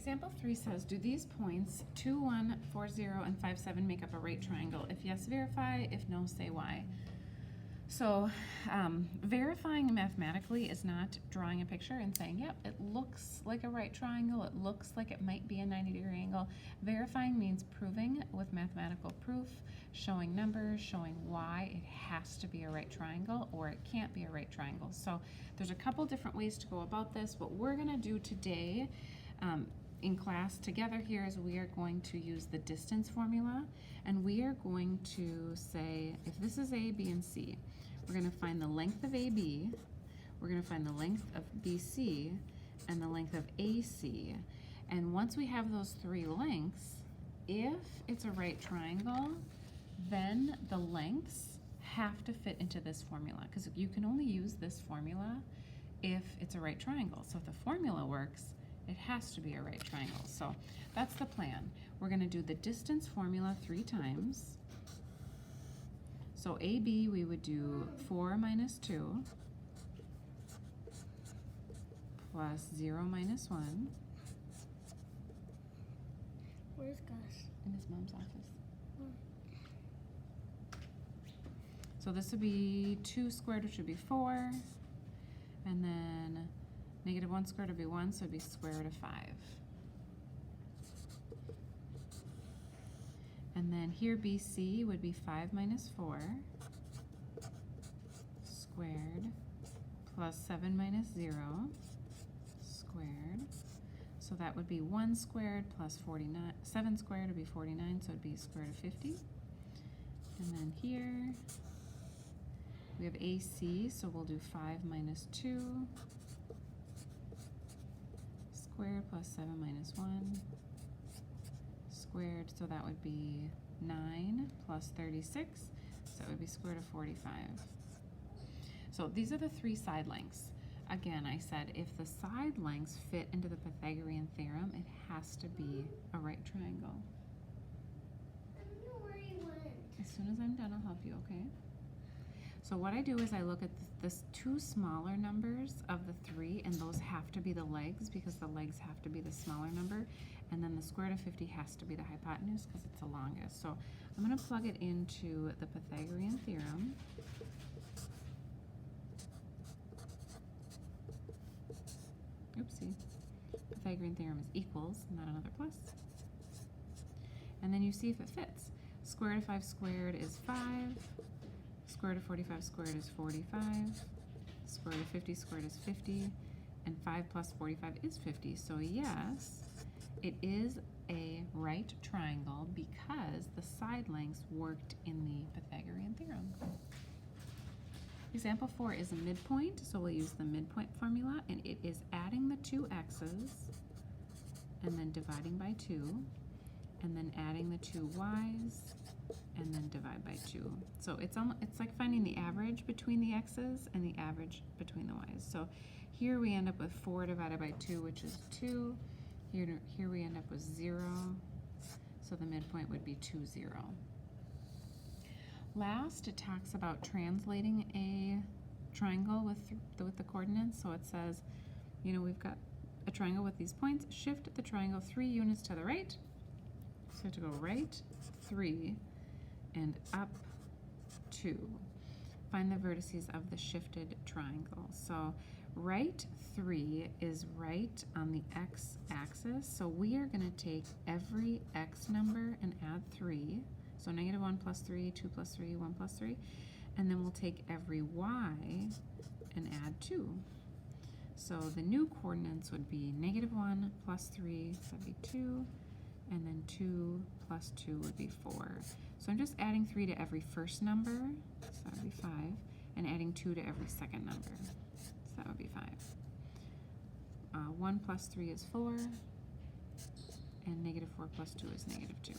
Example 3 says, do these points 2, 1, 4, 0, and 5, 7 make up a right triangle? If yes, verify. If no, say why. So verifying mathematically is not drawing a picture and saying, yep, it looks like a right triangle, it looks like it might be a 90-degree angle. Verifying means proving with mathematical proof, showing numbers, showing why it has to be a right triangle or it can't be a right triangle. So there's a couple different ways to go about this. What we're going to do today in class together here is we are going to use the distance formula, and we are going to say, if this is A, B, and C, we're going to find the length of AB, we're going to find the length of BC, and the length of AC. And once we have those three lengths, if it's a right triangle, then the lengths have to fit into this formula, because you can only use this formula if it's a right triangle. So if the formula works, it has to be a right triangle. So that's the plan. We're going to do the distance formula 3 times. So AB, we would do 4 minus 2 plus 0 minus 1. Where's Gus? In his mom's office. So this would be 2 squared, which would be 4. And then negative 1 squared would be 1, so it would be square root of 5. And then here BC would be 5 minus 4 squared plus 7 minus 0 squared. So that would be 1 squared plus 49. 7 squared would be 49, so it would be square root of 50. And then here we have AC, so we'll do 5 minus 2 squared plus 7 minus 1 squared, so that would be 9 plus 36, so that would be square root of 45. So these are the 3 side lengths. Again, I said if the side lengths fit into the Pythagorean theorem, it has to be a right triangle. I don't know where he went. As soon as I'm done, I'll help you, okay? So what I do is I look at the 2 smaller numbers of the 3, and those have to be the legs because the legs have to be the smaller number, and then the square root of 50 has to be the hypotenuse because it's the longest. So I'm going to plug it into the Pythagorean theorem. Oopsie. Pythagorean theorem is equals, not another plus. And then you see if it fits. Square root of 5 squared is 5. Square root of 45 squared is 45. Square root of 50 squared is 50. And 5 plus 45 is 50. So yes, it is a right triangle because the side lengths worked in the Pythagorean theorem. Example 4 is a midpoint, so we'll use the midpoint formula, and it is adding the 2 x's and then dividing by 2, and then adding the 2 y's and then divide by 2. So it's like finding the average between the x's and the average between the y's. So here we end up with 4 divided by 2, which is 2. Here we end up with 0. So the midpoint would be 2, 0. Last, it talks about translating a triangle with the coordinates. So it says, you know, we've got a triangle with these points. Shift the triangle 3 units to the right. So we have to go right 3 and up 2. Find the vertices of the shifted triangle. So right 3 is right on the x-axis. So we are going to take every x number and add 3. So negative 1 plus 3, 2 plus 3, 1 plus 3. And then we'll take every y and add 2. So the new coordinates would be negative 1 plus 3, so that would be 2. And then 2 plus 2 would be 4. So I'm just adding 3 to every first number, so that would be 5. And adding 2 to every second number, so that would be 5. 1 plus 3 is 4. And negative 4 plus 2 is negative 2.